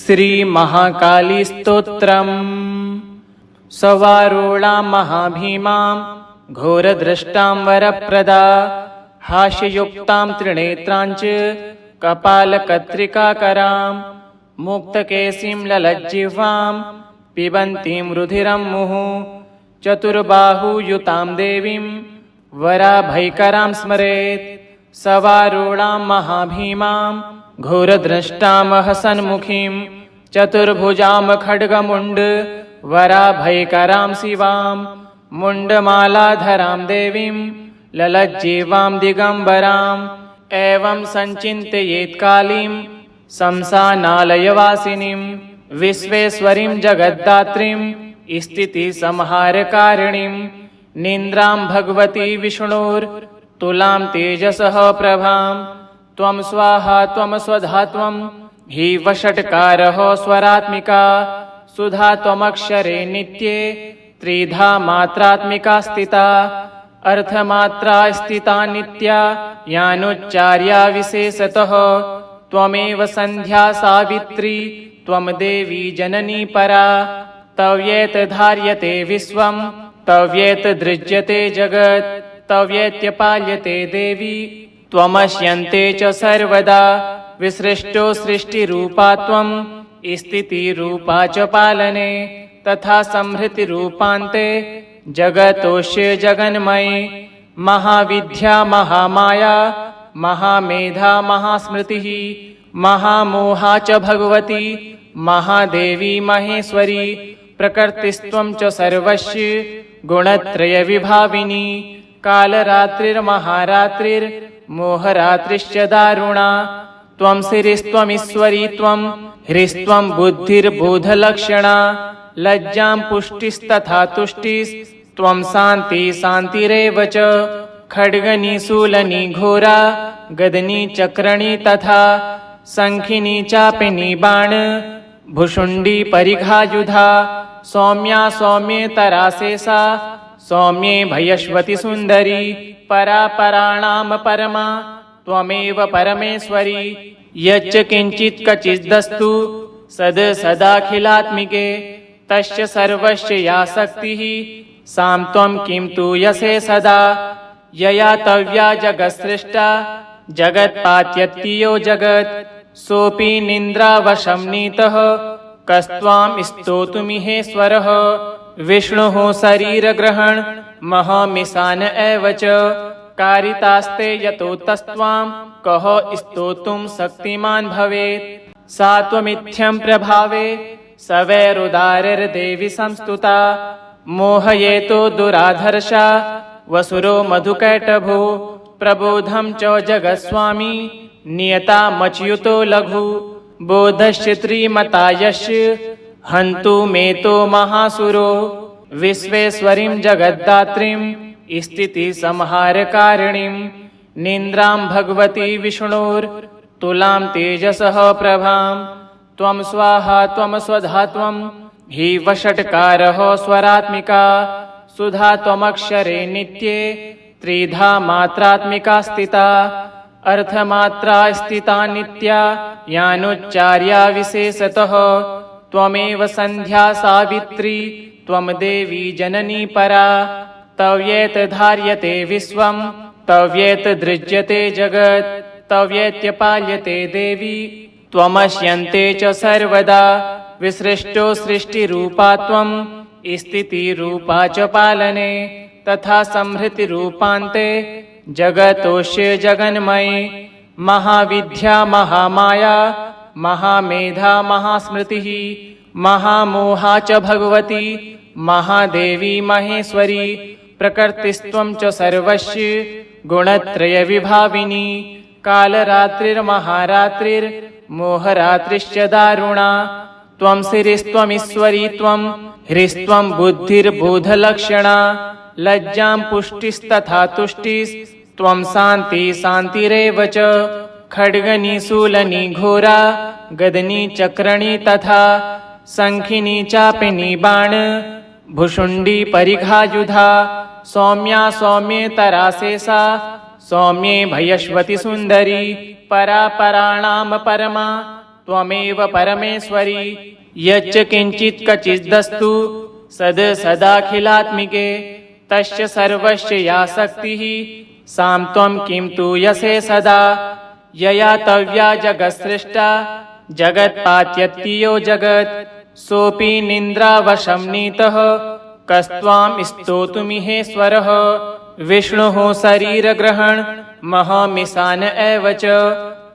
श्री महाकाली स्तोत्रम्। सवारूढां महाभीमां घोरदृष्टां वरप्रदा हास्ययुक्तां त्रिनेत्रांच कपालकत्रिकाकरां मुक्तकेशीं ललज्जिह्वां पिबन्तीं रुधिरं मुहुः चतुर्बाहुयुतां देवीं वराभयकरां स्मरेत्। सवारूढां महाभीमां घोरदृष्टां सन्मुखीं चतुर्भुजां खड्गमुण्ड वराभयकरां शिवां मुण्डमालाधरां देवीं ललज्जिह्वां दिगम्बराम् एवं सञ्चिन्तयेत्कालीं शंसानालयवासिनीं विश्वेश्वरीं जगद्धात्रीं स्थितिसंहारकारिणीं निन्द्रां भगवती विष्णोर्तुलां तेजसः प्रभां त्वं स्वाहा त्वं स्वधा त्वं हि वषट्कारः स्वरात्मिका सुधा त्वमक्षरे नित्ये त्रिधा मात्रात्मिका स्थिता अर्थमात्रा स्थिता नित्या यानुच्चार्या विशेषतः त्वमेव सन्ध्या सावित्री त्वं देवी जननी परा तव्येत धार्यते विश्वं तव्येत दृज्यते जगत् तव्येत्यपाल्यते देवी त्वमस्यन्ते च सर्वदा विसृष्टो सृष्टिरूपा त्वं स्थितिरूपा च पालने तथा संहृतिरूपान्ते जगतोऽस्य जगन्मये महाविद्या महामाया महामेधा महास्मृतिः महामोहा च भगवती महादेवी महेश्वरी प्रकृतिस्त्वं च सर्वस्य गुणत्रयविभाविनी कालरात्रिर्महारात्रिर्मोहरात्रिश्च दारुणा त्वं श्रीस्त्वमीश्वरी त्वं ह्रीस्त्वं बुद्धिर्बोधलक्षणा लज्जां पुष्टिस्तथा तुष्टिस्त्वं शान्ति शान्तिरेव च खड्गनी शूलनी घोरा गदनी चक्रणी तथा शङ्खिनी चापिनी बाण भुषुण्डी परिघायुधा सौम्या सौम्येतरा शेषा सौम्ये भयश्वती सुन्दरी परा पराणां परमा त्वमेव परमेश्वरी यच्च किञ्चित् क्वचिदस्तु सद् सदाखिलात्मिके तस्य सर्वस्य या शक्तिः सां त्वं किं तु यसे सदा यया तव्या जगत्सृष्टा जगत्पात्यत्यो जगत् सोऽपि निन्द्रावशं नीतः कस्त्वां स्तोतुमिहेश्वरः विष्णुः शरीरग्रहण महमीशान एव च कारितास्ते यतोतस्त्वां कः स्तोतुं शक्तिमान् भवेत् सा त्वमित्थं प्रभावे सवैरुदारैर्देवी संस्तुता मोहयेतो दुराधर्षा वसुरो मधुकैटभो प्रबोधं च जगत्स्वामी नियतामच्युतो लघु बोधस्य त्रिमता यस्य हन्तु मेतो महासुरो विश्वेश्वरीं जगद्धात्रीं स्थितिसंहारकारिणीं निन्द्रां भगवती विष्णोर्तुलां तेजसः प्रभां त्वं स्वाहा त्वं स्वधा त्वं हि वषट्कारः स्वरात्मिका सुधा त्वमक्षरे नित्ये त्रिधा मात्रात्मिका स्थिता अर्थमात्रा स्थिता नित्या यानुच्चार्या विशेषतः त्वमेव सन्ध्या सावित्री त्वं देवी जननी परा तव्येत धार्यते विश्वं तव्येत दृज्यते जगत् तव्येत्यपाल्यते देवी त्वमस्यन्ते च सर्वदा विसृष्टो सृष्टिरूपा त्वं स्थितिरूपा च पालने तथा संहृतिरूपान्ते जगतोऽस्य जगन्मये महाविद्या महामाया महामेधा महास्मृतिः महामोहा च भगवती महादेवी महेश्वरी प्रकृतिस्त्वं च सर्वस्य गुणत्रयविभाविनी कालरात्रिर्महारात्रिर्मोहरात्रिश्च दारुणा त्वं श्रीस्त्वमीश्वरी त्वं ह्रीस्त्वं बुद्धिर्बोधलक्षणा लज्जां पुष्टिस्तथा तुष्टिस्त्वं शान्ति शान्तिरेव च खड्गनी शूलनी घोरा गदनी चक्रणी तथा शङ्खिनी चापिनी बाण भुषुण्डी परिघायुधा सौम्या सौम्येतरा शेषा सौम्ये भयश्वती सुन्दरी परा पराणां परमा त्वमेव परमेश्वरी यच्च किंचित् कचिदस्तु सद सदाखिलात्मिके तस्य सर्वस्य या शक्तिः सां त्वं किं तु यसे सदा यया तव्या जगत्सृष्टा जगत्पात्यत्तियो जगत् सोऽपि निन्द्रावशं नीतः कस्त्वां स्तोतुमिहेश्वरः विष्णुः शरीरग्रहण महमिशान एव च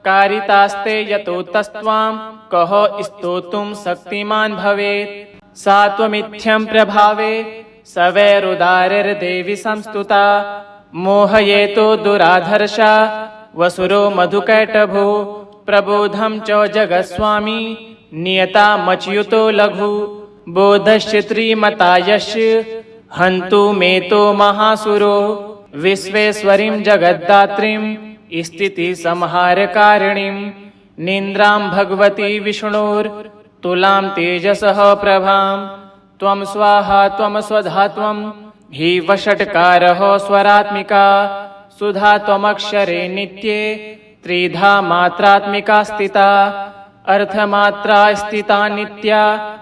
कारितास्ते यतो तस्त्वां कः स्तोतुं शक्तिमान् भवेत् सा त्वमित्थं प्रभावे सवैरुदारिर्देवी संस्तुता मोहयेतो दुराधर्षा वसुरो मधुकैटभो प्रबोधं च जगत्स्वामी नियतामच्युतो लघु बोधश्च त्रिमतायश्च हन्तु मेतो महासुरो विश्वेश्वरीं जगद्धात्रीं स्थितिसंहारकारिणीं निन्द्रां भगवती विष्णोर्तुलां तेजसः प्रभां त्वं स्वाहा त्वं स्वधा त्वं हि वषट्कारः स्वरात्मिका सुधा त्वमक्षरे नित्ये त्रिधा मात्रात्मिका स्थिता अर्थमात्रा स्थिता नित्या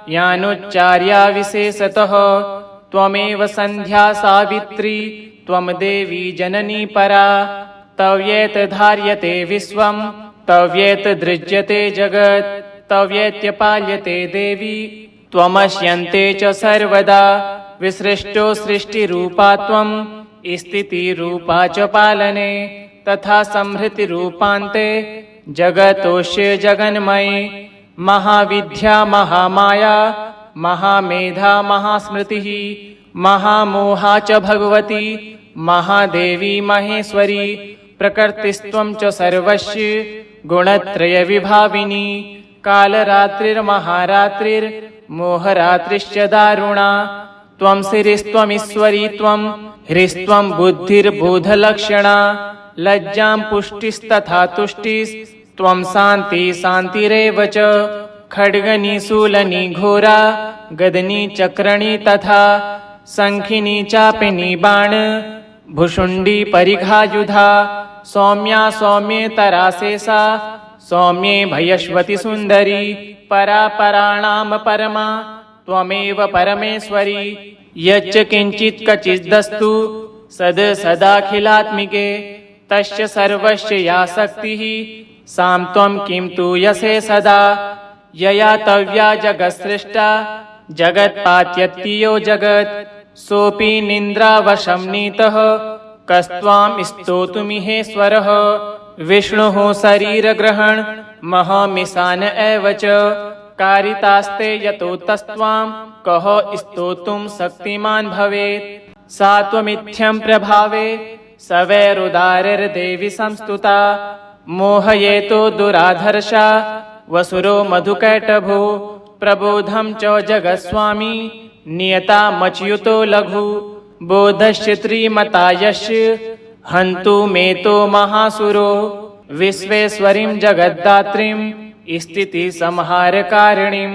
यानुच्चार्या विशेषतः त्वमेव सन्ध्या सावित्री त्वं देवी जननी परा तव्येत धार्यते विश्वं तव्येत दृज्यते जगत् तव्येत्यपाल्यते देवी त्वमस्यन्ते च सर्वदा विसृष्टो सृष्टिरूपा त्वं स्थितिरूपा च पालने तथा संहृतिरूपान्ते जगतोष्य जगन्मये महाविद्या महामाया महामेधा महास्मृतिः महामोहा च भगवती महादेवी महेश्वरी प्रकृतिस्त्वं च सर्वस्य गुणत्रयविभाविनी कालरात्रिर्महारात्रिर्मोहरात्रिश्च दारुणा त्वं श्रीस्त्वमीश्वरी त्वं ह्रीस्त्वं बुद्धिर्बोधलक्षणा लज्जां पुष्टिस्तथा तुष्टिस्त्वं शान्ति शान्तिरेव च खड्गनी शूलनी घोरा गदनी चक्रणी तथा शङ्खिनी चापिनी बाण भुषुण्डी परिघायुधा सौम्या सौम्येतरा शेषा सौम्ये भयश्वती सुन्दरी परापराणां परमा त्वमेव परमेश्वरी यच्च किंचित् कचिदस्तु सद सदाखिलात्मिके तस्य सर्वस्य या शक्तिः सां त्वं किं तु यसे सदा यया तव्या जगत्सृष्टा जगत्पात्यत्तियो जगत् सोऽपि निन्द्रावशं नीतः कस्त्वां स्तोतुमिहेश्वरः विष्णुः शरीरग्रहण महमिशान एव च कारितास्ते यतो तस्त्वां कः स्तोतुं शक्तिमान् भवेत् सा त्वमित्थं प्रभावे सवैरुदारिर्देवी संस्तुता मोहयेतो दुराधर्षा वसुरो मधुकैटभो प्रबोधं च जगत्स्वामी नियतामच्युतो लघु बोधश्च त्रिमतायश्च हन्तु मेतो महासुरो विश्वेश्वरीं जगद्धात्रीं स्थितिसंहारकारिणीं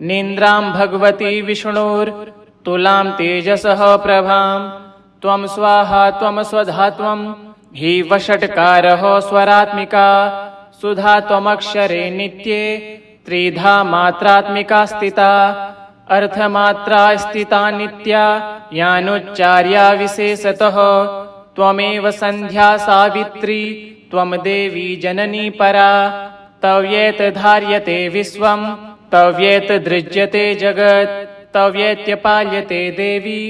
निन्द्रां भगवती विष्णोर्तुलां तेजसः प्रभां त्वं स्वाहा त्वं स्वधा त्वं हि वषट्कारः स्वरात्मिका सुधा त्वमक्षरे नित्ये त्रिधा मात्रात्मिका स्थिता अर्थमात्रा स्थिता नित्या यानुच्चार्या विशेषतः त्वमेव सन्ध्या सावित्री त्वं देवी जननी परा तव्येत धार्यते विश्वं तव्येत दृज्यते जगत् तव्येत्यपाल्यते देवी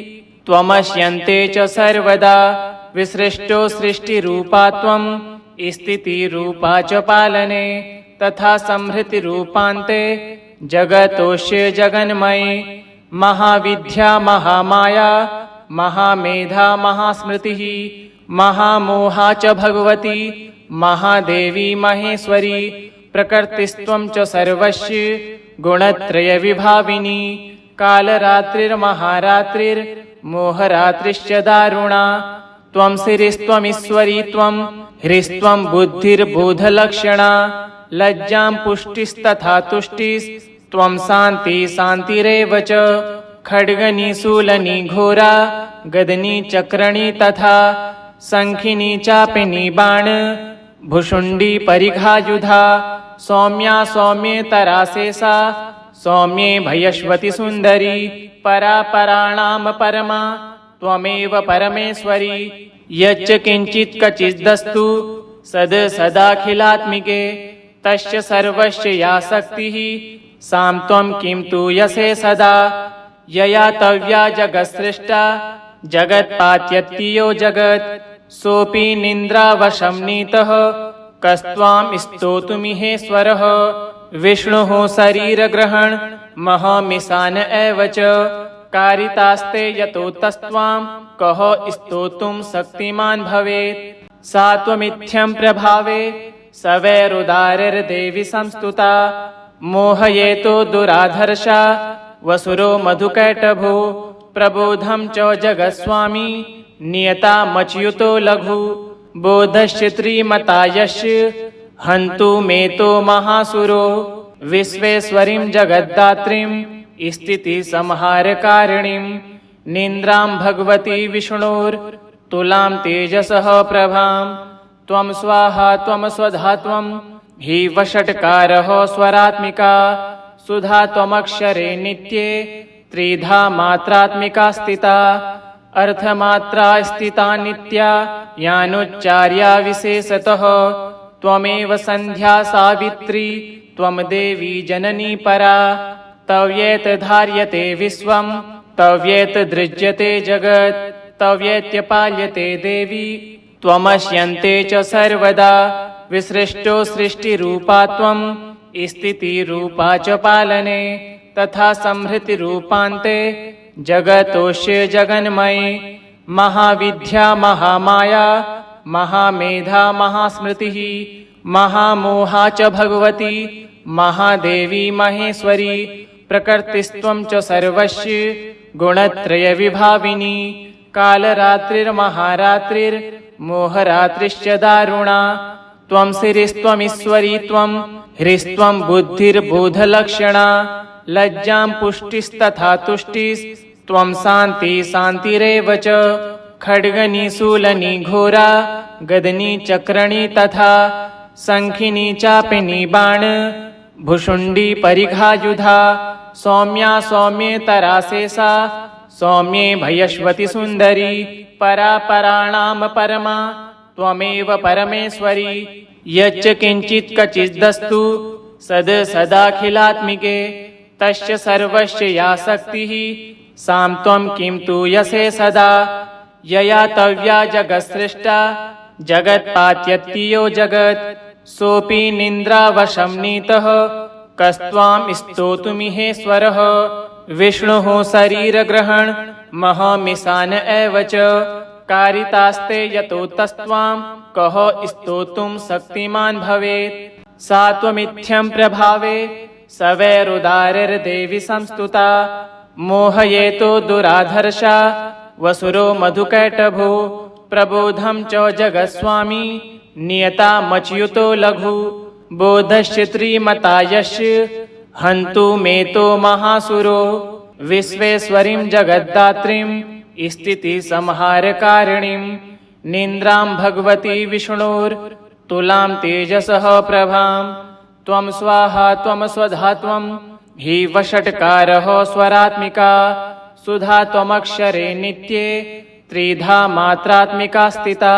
त्वमस्यन्ते च सर्वदा विसृष्टो सृष्टिरूपा त्वं स्थितिरूपा च पालने तथा संहृतिरूपान्ते जगतोष्य जगन्मये महाविद्या महामाया महामेधा महास्मृतिः महामोहा च भगवती महादेवी महेश्वरी प्रकृतिस्त्वं च सर्वस्य गुणत्रयविभाविनी कालरात्रिर्महारात्रिर्मोहरात्रिश्च दारुणा त्वं श्रीस्त्वमीश्वरी त्वं ह्रीस्त्वं बुद्धिर्बोधलक्षणा लज्जां पुष्टिस्तथा तुष्टिस्त्वं शान्ति शान्तिरेव च खड्गनी शूलनी घोरा गदनी चक्रणी तथा शङ्खिनी चापिनी बाण भुषुण्डी परिघायुधा सौम्या सौम्येतरा शेषा सौम्ये भयश्वती सुन्दरी परा पराणां परमा त्वमेव परमेश्वरी यच्च किञ्चित् क्वचिदस्तु सद् सदाखिलात्मिके तस्य सर्वस्य या शक्तिः सां त्वं किं तु यसे सदा यया तव्या जगत्सृष्टा जगत्पात्यत्तियो जगत् सोऽपि निन्द्रावशं नीतः कस्त्वां स्तोतुमिहेश्वरः विष्णुः शरीरग्रहण महमिशान एव च कारितास्ते यतोतस्त्वां कः स्तोतुं शक्तिमान् भवेत् सा त्वमित्थं प्रभावे सवैरुदारैर्देवी संस्तुता मोहयेतो दुराधर्षा वसुरो मधुकैटभो प्रबोधं च जगत्स्वामी नियतामच्युतो लघु बोधश्च त्रिमता यस्य हन्तु मेतो महासुरो विश्वेश्वरीं जगद्धात्रीं स्थितिसंहारकारिणीं निन्द्रां भगवती विष्णोर्तुलां तेजसः प्रभां त्वं स्वाहा त्वं स्वधा त्वं हि वषट्कारः स्वरात्मिका सुधा त्वमक्षरे नित्ये त्रिधा मात्रात्मिका स्थिता अर्थमात्रा स्थिता नित्या यानुच्चार्या विशेषतः त्वमेव सन्ध्या सावित्री त्वं देवी जननी परा तव्येत धार्यते विश्वं तव्येत दृज्यते जगत् तव्येत्यपाल्यते देवी त्वमश्यन्ते च सर्वदा विसृष्टो सृष्टिरूपा त्वं स्थितिरूपा च पालने तथा संहृतिरूपान्ते जगतोष्य जगन्मये महाविद्या महामाया महामेधा महास्मृतिः महामोहा च भगवती महादेवी महेश्वरी प्रकृतिस्त्वं च सर्वस्य गुणत्रयविभाविनी कालरात्रिर्महारात्रिर्मोहरात्रिश्च दारुणा त्वं श्रीस्त्वमीश्वरी त्वं ह्रीस्त्वं बुद्धिर्बोधलक्षणा लज्जां पुष्टिस्तथा तुष्टिस्त्वं शान्ति शान्तिरेव च खड्गनी शूलनी घोरा गदनी चक्रणी तथा शङ्खिनी चापिनी बाण भुषुण्डी परिघायुधा सौम्या सौम्येतरा शेषा सौम्ये भयश्वती सुन्दरी परा पराणां परमा त्वमेव परमेश्वरी यच्च किञ्चित् क्वचिदस्तु सद् सदाखिलात्मिके तस्य सर्वस्य या शक्तिः सां त्वं किं तु यसे सदा यया तव्या जगत्सृष्टा जगत्पात्यत्तियो जगत् सोऽपि निन्द्रावशं नीतः कस्त्वां स्तोतुमिहेश्वरः विष्णुः शरीरग्रहण महमिशान एव च कारितास्ते यतोतस्त्वां कः स्तोतुं शक्तिमान् भवेत् सा त्वमित्थं प्रभावे सवैरुदारैर्देवी संस्तुता मोहयेतो दुराधर्षा वसुरो मधुकैटभो प्रबोधं च जगत्स्वामी नियतामच्युतो लघु बोधश्च त्रिमता यस्य हन्तु मेतो महासुरो विश्वेश्वरीं जगद्धात्रीं स्थितिसंहारकारिणीं निन्द्रां भगवती विष्णोर्तुलां तेजसः प्रभां त्वं स्वाहा त्वं स्वधा त्वं हि वषट्कारः स्वरात्मिका सुधा त्वमक्षरे नित्ये त्रिधा मात्रात्मिका स्थिता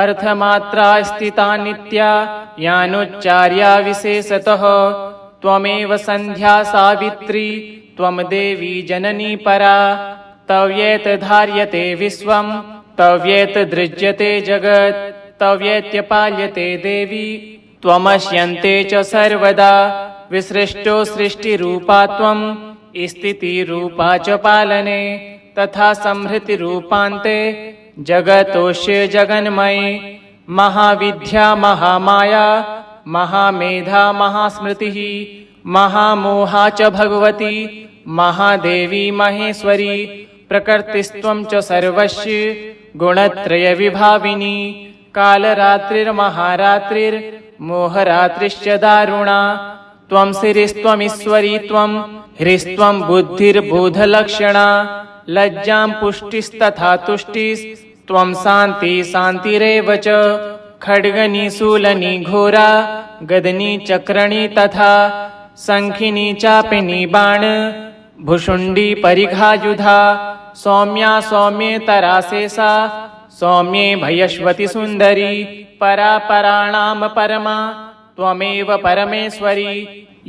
अर्थमात्रा स्थिता नित्या यानुच्चार्या विशेषतः त्वमेव सन्ध्या सावित्री त्वं देवी जननी परा तव्येत धार्यते विश्वं तव्येत दृज्यते जगत् तव्येत्यपाल्यते देवी त्वमश्यन्ते च सर्वदा विसृष्टो सृष्टिरूपा त्वं स्थितिरूपा च पालने तथा संहृतिरूपान्ते जगतोष्य जगन्मये महाविद्या महामाया महामेधा महास्मृतिः महामोहा च भगवती महादेवी महेश्वरी प्रकृतिस्त्वं च सर्वस्य गुणत्रयविभाविनी कालरात्रिर्महारात्रिर्मोहरात्रिश्च दारुणा त्वं श्रीस्त्वमीश्वरी त्वं ह्रीस्त्वं बुद्धिर्बोधलक्षणा लज्जां पुष्टिस्तथा तुष्टिस्त्वं शान्ति शान्तिरेव च खड्गनी शूलनी घोरा गदनी चक्रणी तथा शंखिनी चापिनी बाण भुषुंडी परिघायुधा सौम्या सौम्येतराशेषा सौम्ये भयश्वती सुंदरी परापराणाम परमा त्वमेव परमेश्वरी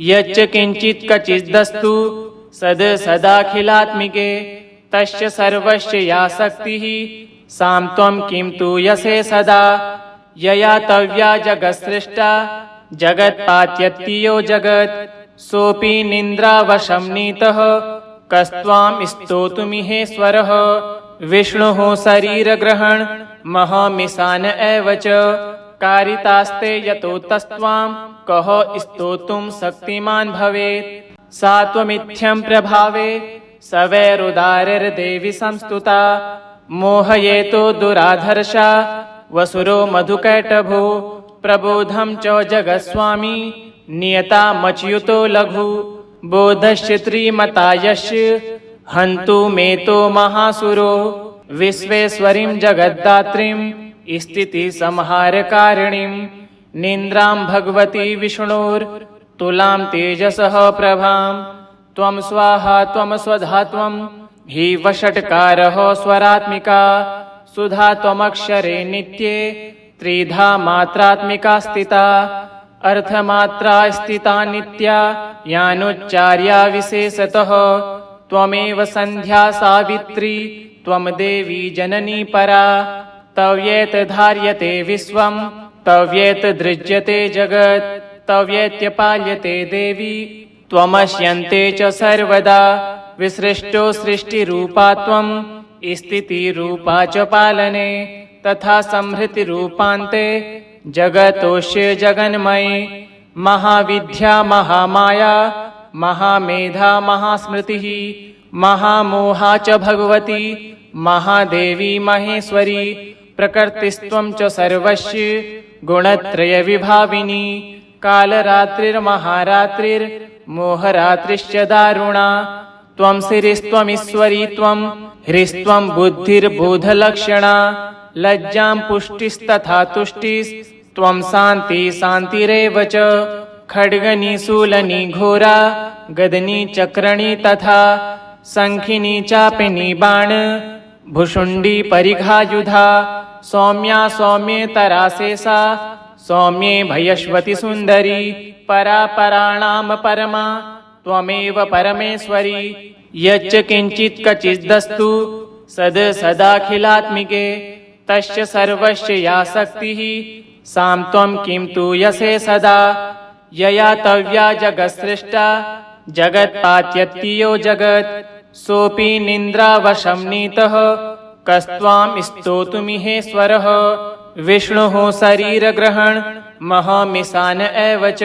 यच्च किंचित् क्वचिदस्तु सद सदाखिलात्मिके तस्य सर्वस्य या शक्तिः सां त्वं किं तु यसे सदा यया तव्या जगत्सृष्टा जगत्पात्यत्तियो जगत् सोऽपि निन्द्रावशं नीतः कस्त्वां स्तोतुमिहेश्वरः विष्णुः शरीरग्रहण महमिशान एव च कारितास्ते यतोतस्त्वां कः स्तोतुं शक्तिमान् भवेत् सा त्वमित्थं प्रभावे सवैरुदारिर्देवी संस्तुता मोहयेतो दुराधर्षा वसुरो मधुकैटभो प्रबोधं च जगत्स्वामी नियतामच्युतो लघु बोधश्च त्रिमतायस्य हन्तु मेतो महासुरो विश्वेश्वरीं जगद्दात्रीं स्थितिसंहारकारिणीं निन्द्रां भगवती विष्णोर्तुलां तेजसः प्रभां त्वं स्वाहा त्वं स्वधा त्वं हि वषट्कारः स्वरात्मिका सुधा त्वमक्षरे नित्ये त्रिधा मात्रात्मिका स्थिता अर्थमात्रा स्थिता नित्या यानुच्चार्या विशेषतः त्वमेव संध्या सावित्री त्वं देवी जननी परा तव्येत धार्यते विश्वं तव्येत दृज्यते जगत् तव्येत्यपाल्यते देवी त्वमस्यन्ते च सर्वदा विसृष्टो सृष्टिरूपा त्वं स्थितिरूपा च पालने तथा संहृतिरूपान्ते जगतोष्य जगन्मये महाविद्या महामाया महामेधा महास्मृतिः महामोहा च भगवती महादेवी महेश्वरी प्रकृतिस्त्वं च सर्वस्य गुणत्रयविभाविनी कालरात्रिर्महारात्रिर्मोहरात्रिश्च दारुणा त्वं श्रीस्त्वमीश्वरी त्वं ह्रीस्त्वं बुद्धिर्बोधलक्षणा लज्जां पुष्टिस्तथा तुष्टिस्त्वं शान्ति शान्तिरेव च खड्गनी शूलनी घोरा गदनी चक्रणी तथा शंखिनी चापिनी बाण भुषुंडी परिघायुधा सौम्या सौम्येतराशेषा सौम्ये भयश्वती सुंदरी परापराणाम परमा त्वमेव परमेश्वरी यच्च किंचित् क्वचिदस्तु सद सदाखिलात्मिके तस्य सर्वस्य या शक्तिः सां त्वं किं तु यसे सदा यया तव्या जगत्सृष्टा जगत्पात्यत्तियो जगत् सोऽपि निन्द्रावशं नीतः कस्त्वां स्तोतुमिहेश्वरः विष्णुः शरीरग्रहण महमिशान एव च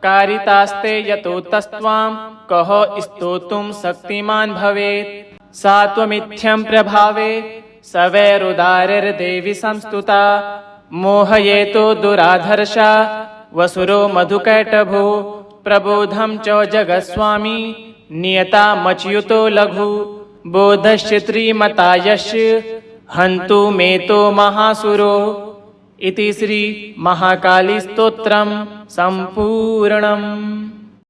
कारितास्ते यतोतस्त्वां कः स्तोतुं शक्तिमान् भवेत् सा त्वमित्थं प्रभावे सवैरुदारिर्देवी संस्तुता मोहयेतो दुराधर्षा वसुरो मधुकैटभो प्रबोधं च जगत्स्वामी नियतामच्युतो लघु बोधश्च त्रिमतायस्य हन्तु मेतो महासुरो इति श्री महाकाली स्तोत्रं सम्पूर्णम्।